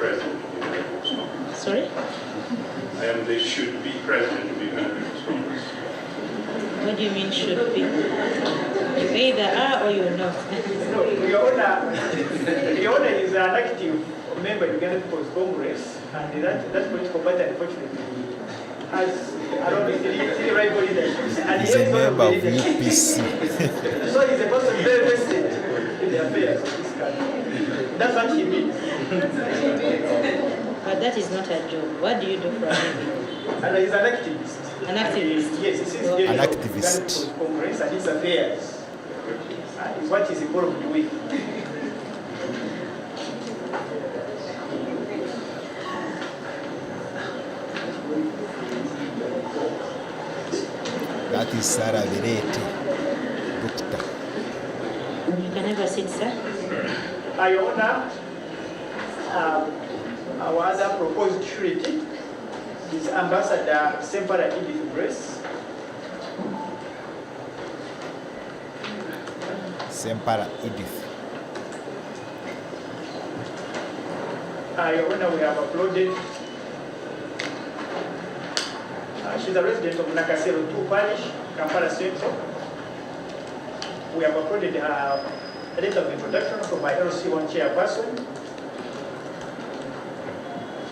present. Sorry? They should be present to be heard. What do you mean should be? You either are or you're not. No, Your Honor is an active member of the Uganda People's Congress, and that political party, unfortunately, has around three rival leaderships. And He's a member of UPC. So he's a person very vested in the affairs of this country. That's what he means. But that is not a job. What do you do for a living? And he's an activist. An activist? Yes, he sees Okay. An the activist. Congress and his affairs. Is what he's involved with. That is Sarah BIREETE, Doctor. You can never sit, sir. Your Honor, our other proposed surety is Ambassador Sempara Edith Grace. Sempara Edith. Your Honor, we have uploaded. She's a resident of Nakasero 2 Parish, Kampala Central. We have uploaded a letter of introduction from my LC1 chairperson.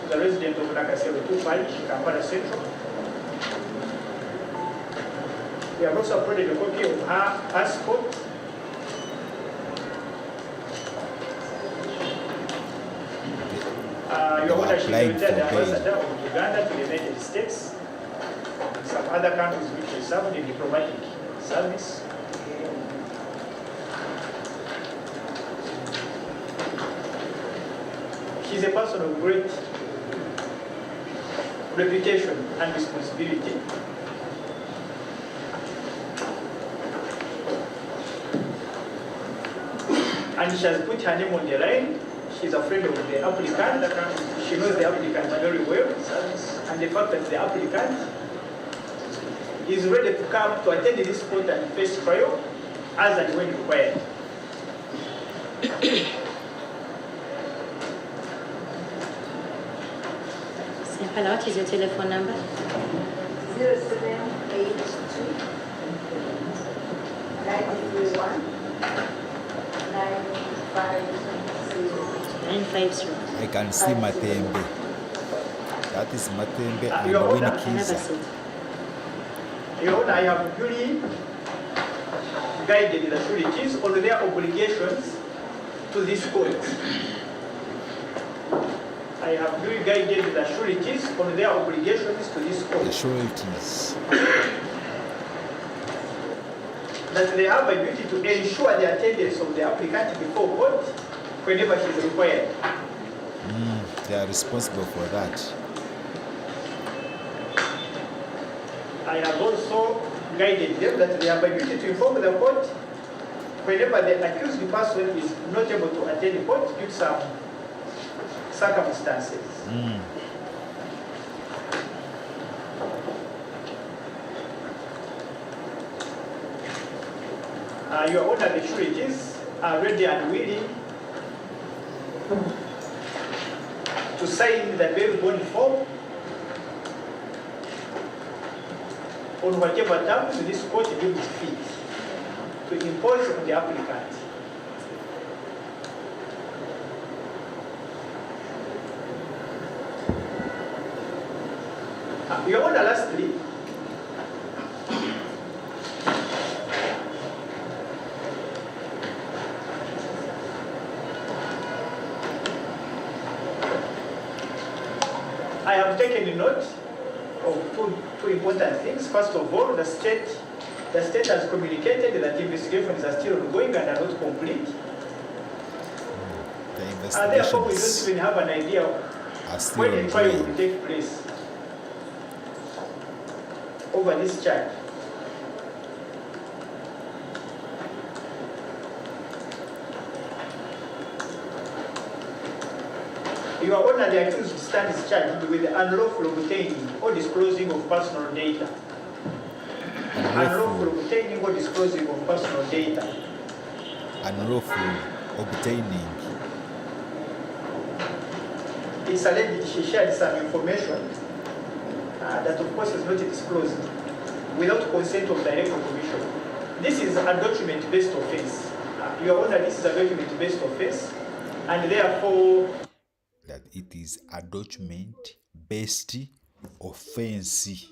She's a resident of Nakasero 2 Parish, Kampala Central. We have also uploaded a copy of her passport. Your Honor, she's a retired ambassador of Uganda to the United States. Some other countries which they served in diplomatic service. She's a person of great reputation and responsibility. And she has put her name on the line. She's a friend of the applicant. She knows the applicant very well. And the fact that the applicant is ready to come to attend this court and face trial as and when required. Sempala, what is your telephone number? 0782 931 950. 950. I can see Matembe. That is Matembe and Your Honor, Never Winkiza. sit. Your Honor, I have duly guided the sureties on their obligations to this court. I have duly guided the sureties on their obligations to this court. The sureties. That they have a duty to ensure the attendance of the applicant before court whenever she is required. They are responsible for that. I have also guided them that they have a duty to inform the court whenever the accused person is not able to attend the court due to some circumstances. Your Honor, the sureties are ready and willing to sign the bail bond form on whatever terms this court deems fit to impose on the applicant. Your Honor, lastly, I have taken note of two important things. First of all, the state has communicated that investigations are still ongoing and are not complete. The Therefore, we don't investigations even have an idea are still when the trial will ongoing. take place over this charge. Your Honor, the accused stands charged with unlawful obtaining or disclosing of personal data. Unlawful obtaining or disclosing of personal data. Unlawful obtaining. It's alleged she shared some information that of course is not disclosed without consent of the Electoral Commission. This is a document-based offense. Your Honor, this is a document-based offense, and therefore that it is a document-based offense.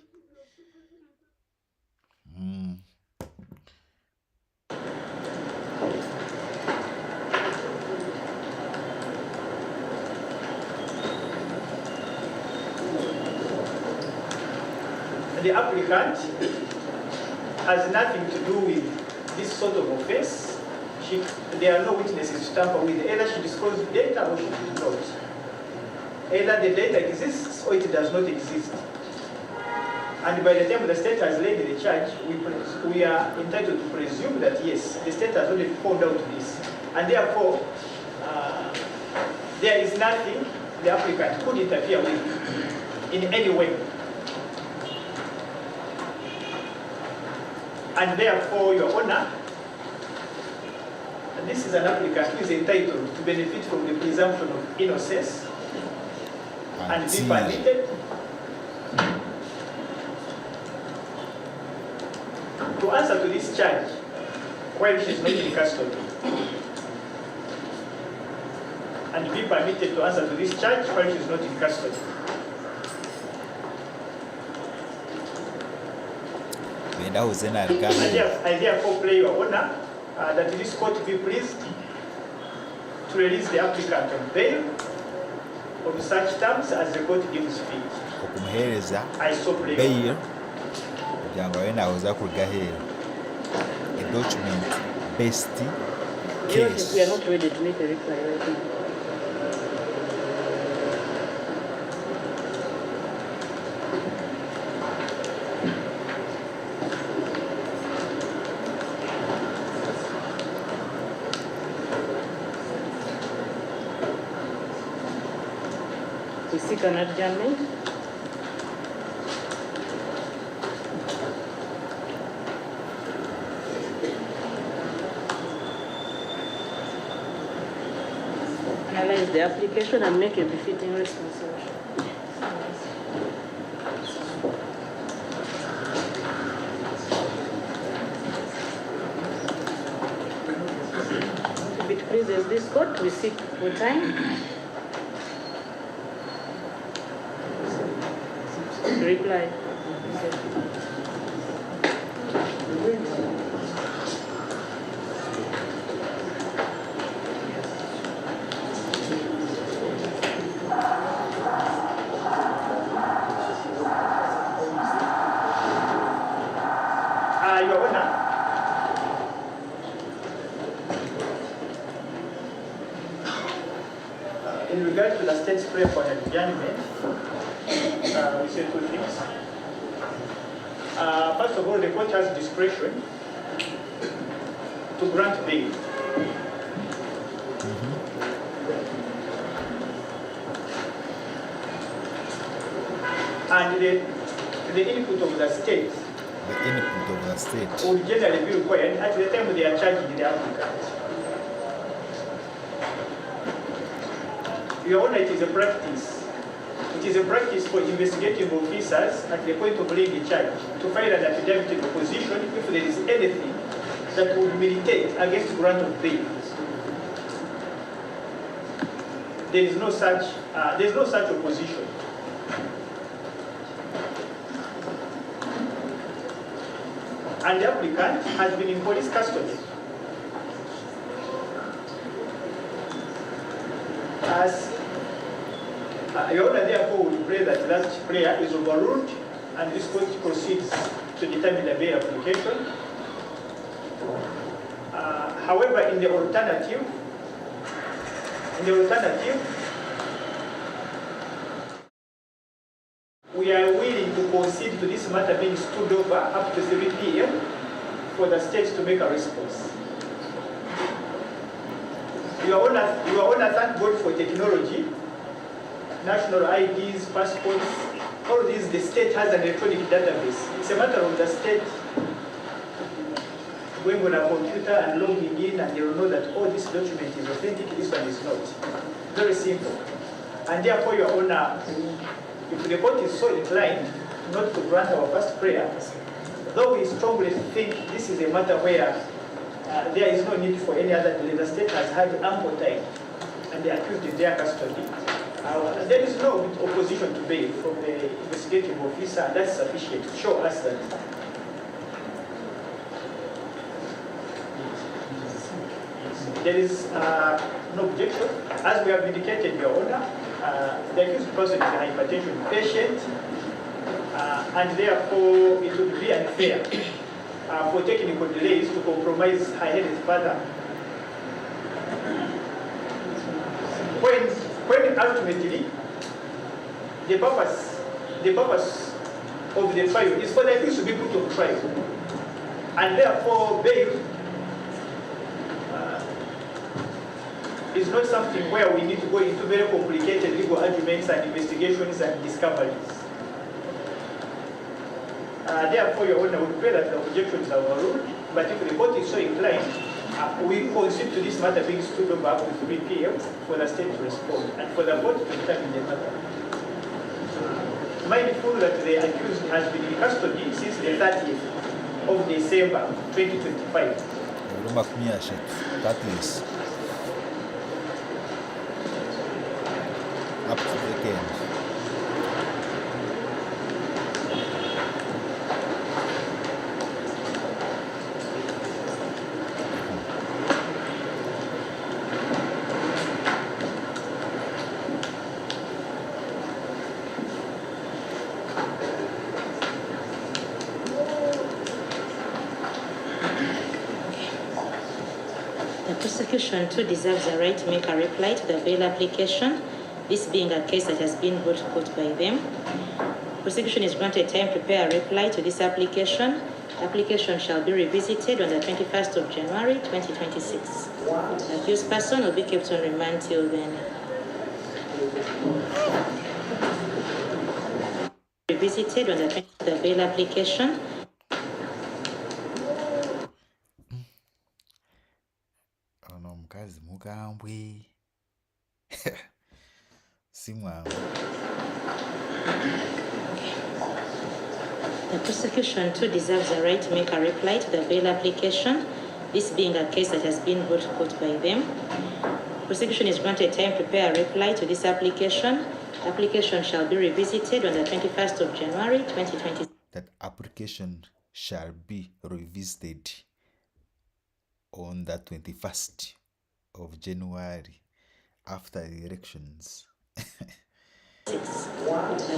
the applicant has nothing to do with this sort of offense. There are no witnesses to tamper with. Either she disclosed data or she did not. Either the data exists or it does not exist. And by the time the state has laid the charge, we are entitled to presume that yes, the state has already found out this. And therefore, there is nothing the applicant could interfere with in any way. And therefore, Your Honor, this is an applicant who is entitled to benefit from the presumption of innocence and be permitted to answer to this charge while she is not in custody. And be permitted to answer to this charge while she is not in custody. I therefore pray Your Honor that this court be pleased to release the applicant on bail on such terms as the court deems fit. I so pray. Bail. A document-based case. We are not ready to make a reply right now. We seek an adjournment. Analyze the application and make a befitting response. If it pleases this court, we seek for time. Reply. Your Honor, in regard to the state's prayer for an adjournment, we say two things. First of all, the court has discretion to grant bail. And the input of the state would generally be required at the time they are charging the applicant. Your Honor, it is a practice. It is a practice for investigating officers at the point of laying the charge to file an affidavit in opposition if there is anything that would militate against grant of bail. There is no such opposition. And the applicant has been in police custody. As Your Honor, therefore, would pray that that prayer is overruled and this court proceeds to determine the bail application. However, in the alternative, we are willing to concede to this matter being stood over up to 3 p.m. for the state to make a response. Your Honor, thank God for technology, national IDs, passports, all these, the state has an electronic database. It's a matter of the state going on a computer and logging in, and they will know that, oh, this document is authentic, this one is not. Very simple. And therefore, Your Honor, if the court is so inclined not to grant our first prayer, though we strongly think this is a matter where there is no need for any other delay, the state has had ample time and the accused in their custody. There is no opposition to bail from the investigative officer, and that's sufficient to show us that there is no objection. As we have indicated, Your Honor, the accused person is a hypertension patient, and therefore it would be unfair for technical delays to compromise her health further. When ultimately the purpose of the trial is for the accused to be put on trial, and therefore bail is not something where we need to go into very complicated legal arguments and investigations and discoveries. Therefore, Your Honor, we pray that the objections are overruled, but if the court is so inclined, we concede to this matter being stood over up to 3 p.m. for the state to respond and for the court to determine the matter. Mindful that the accused has been in custody since the 30th of December 2025. That is up to the game. The prosecution too deserves the right to make a reply to the bail application, this being a case that has been brought to court by them. Prosecution is granted time to prepare a reply to this application. Application shall be revisited on the 21st of January 2026. The accused person will be kept on remand till then. Revisited on the bail application. Ono mukazi mukambwe simwangu. The prosecution too deserves the right to make a reply to the bail application, this being a case that has been brought to court by them. Prosecution is granted time to prepare a reply to this application. Application shall be revisited on the 21st of January 2020. That application shall be revisited on the 21st of January after the elections. The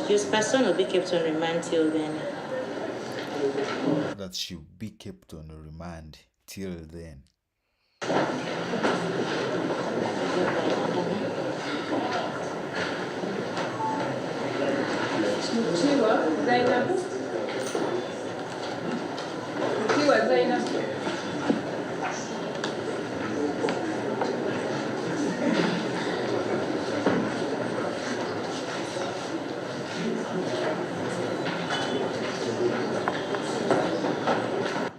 accused person will be kept on remand till then. That should be kept on remand till then.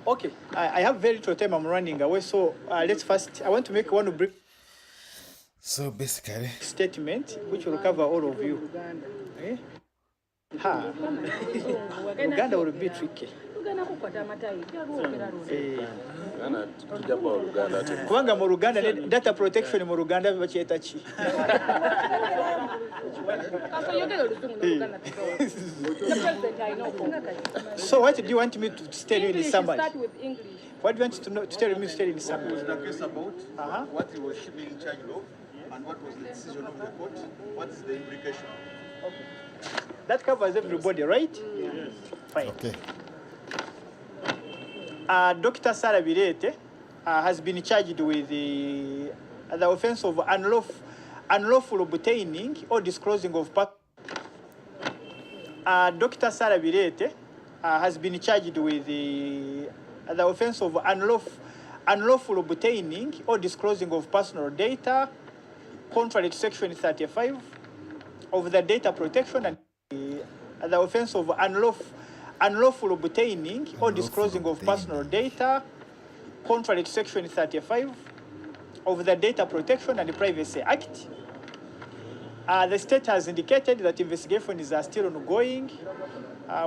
Okay, I have very little time. I'm running away, so let's first. I want to make one brief So basically, statement which will cover all of you. Eh? Ha. Uganda will be tricky. Kubanga mu Uganda data protection mu Uganda bacheta chi. So what do you want me to tell you in summary? What do you want to tell me in summary? The case about what was she being charged of and what was the decision of the court? What is the implication? Okay. That covers everybody, right? Yes. Fine. okay. Dr. Sarah BIREETE has been charged with the offense of unlawful obtaining or disclosing of Dr. Sarah BIREETE has been charged with the offense of unlawful obtaining or disclosing of personal data, contrary to Section 35 of the Data Protection and the offense of unlawful obtaining or disclosing of personal data, contrary to Section 35 of the Data Protection and Privacy Act. The state has indicated that investigations are still ongoing.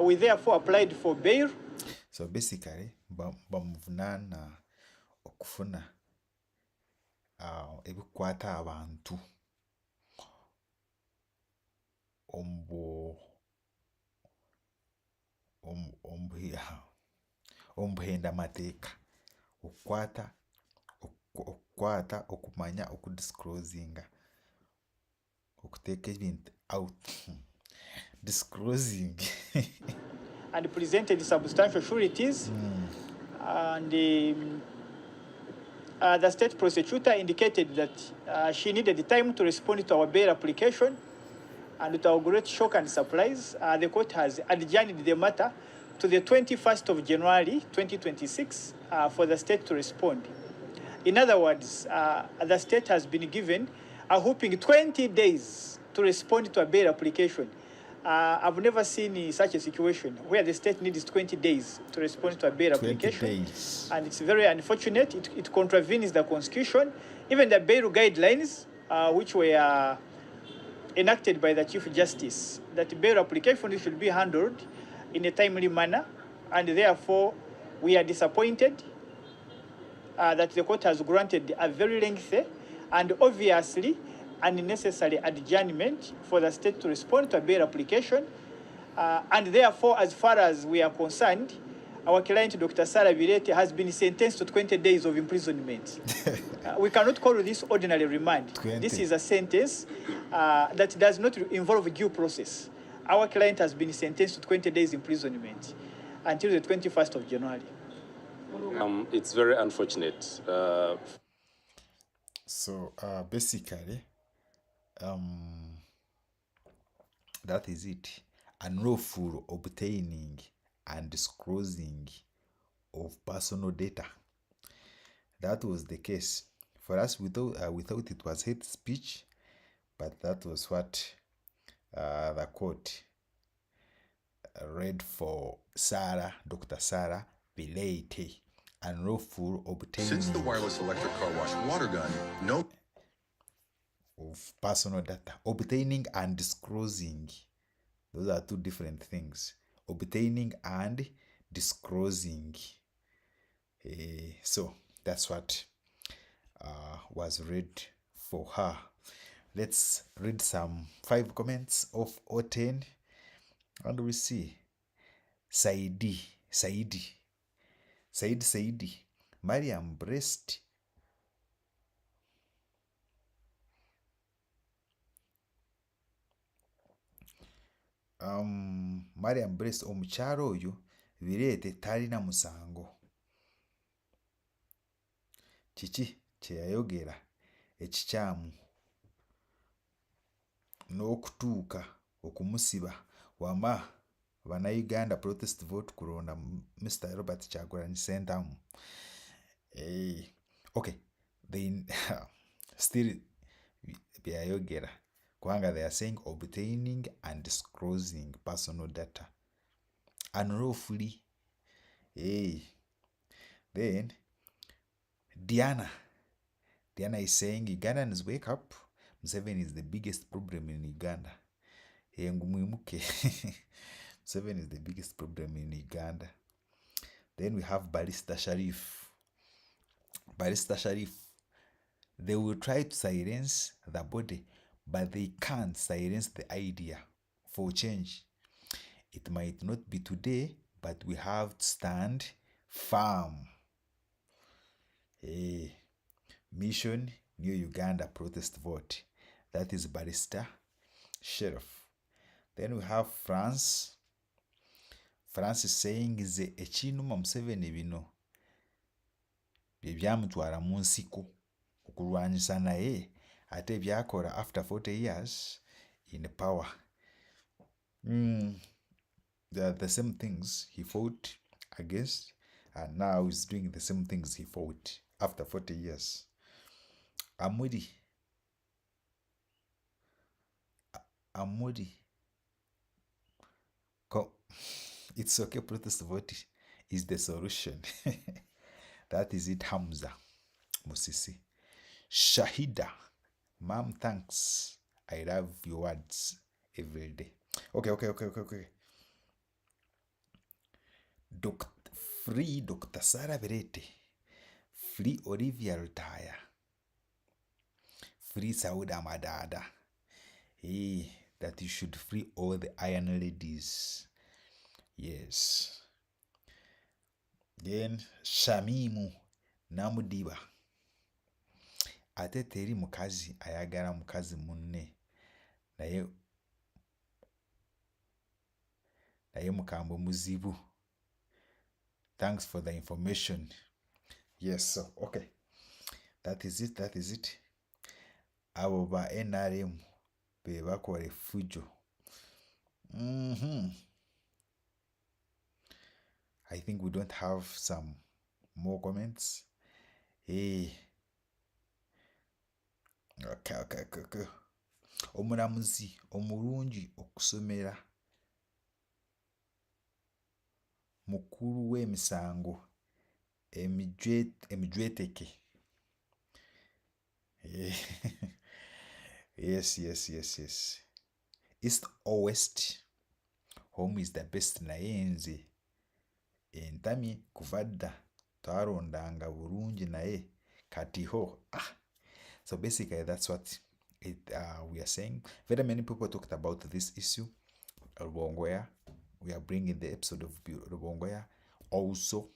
We therefore applied for bail. So basically bamuvunaana okufuna ebikwata abantu omubuhenda amateeka okukwata okumanya okudisclosinga okuteeka ebintu out disclosing And presented substantial sureties. And the state prosecutor indicated that she needed time to respond to our bail application. And to our great shock and surprise, the court has adjourned the matter to the 21st of January 2026 for the state to respond. In other words, the state has been given a whopping 20 days to respond to a bail application. I've never seen such a situation where the state needs 20 days to respond to a bail 20 application. days. And it's very unfortunate. It contravenes the constitution, even the bail guidelines, which were enacted by the Chief Justice, that bail application should be handled in a timely manner. And therefore, we are disappointed that the court has granted a very lengthy and obviously unnecessary adjournment for the state to respond to a bail application. And therefore, as far as we are concerned, our client, Dr. Sarah BIREETE, has been sentenced to 20 days of imprisonment. We cannot call this ordinary remand. 20. This is a sentence that does not involve due process. Our client has been sentenced to 20 days imprisonment until the 21st of January. It's very unfortunate. So basically, that is it. Unlawful obtaining and disclosing of personal data. That was the case. For us, we thought it was hate speech, but that was what the court read for Dr. Sarah BIREETE. Unlawful obtaining Since the wireless electric car wash water gun, no of personal data. Obtaining and disclosing. Those are two different things. Obtaining and disclosing. So that's what was read for her. Let's read some 5 comments of O10 and we see. Saidi. Mariam Breast. Mariam Breast omukyalo oyo BIREETE talina musango. Kiki kyeyayogera ekikyamu n'okutuuka okumusiba wama Bannayuganda protest vote kulonda Mr. Robert Kyagulanyi Ssentamu. Okay, they still byayogera kubanga they are saying obtaining and disclosing personal data unlawfully. Then Diana is saying Ugandans wake up. Museveni is the biggest problem in Uganda. Ngumwimuke. Museveni is the biggest problem in Uganda. Then we have Barrister Sharif. They will try to silence the body, but they can't silence the idea for change. It might not be today, but we have to stand firm. Mission New Uganda protest vote. That is Barrister Sheriff. Then we have France is saying ze ekinuma Museveni bino byebyamutwala mu nsiko okulwanyisa naye ate byakola after 40 years in power. They are the same things he fought against, and now he's doing the same things he fought after 40 years. Amudi. It's okay, protest vote is the solution. That is it, Hamza Musisi. Shahida, ma'am, thanks. I love your words every day. Okay. Free Dr. Sarah BIREETE. Free Olivia Retire. Free Sauda Madada. Hey, that you should free all the iron ladies. Yes. Then Shamimu Namudiba. Ate teri mukazi ayagala mukazi munne. Naye mukambwe muzibu. Thanks for the information. Yes, so okay. That is it. Abo ba NRM be bakore fujo. I think we don't have some more comments. Hey. Okay. Omulamuzi omulungi okusomera mukulu w'emisango emijweteke. Yes. East or West, home is the best. Naye nze entami kuvadda twarondanga bulungi naye katiho. So basically that's what we are saying. Very many people talked about this issue. Rubongoya, we are bringing the episode of Rubongoya. Also,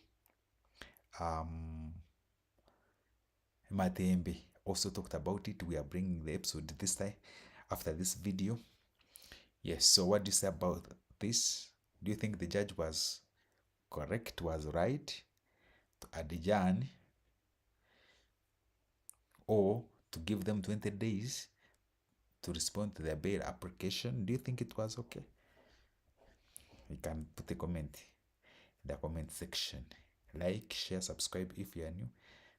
Matembe also talked about it. We are bringing the episode this time after this video. Yes, so what do you say about this? Do you think the judge was correct, was right to adjourn or to give them 20 days to respond to their bail application? Do you think it was okay? You can put a comment in the comment section. Like, share, subscribe if you are new.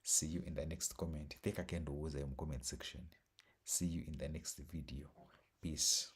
See you in the next comment. Take a candle in the comment section. See you in the next video. Peace.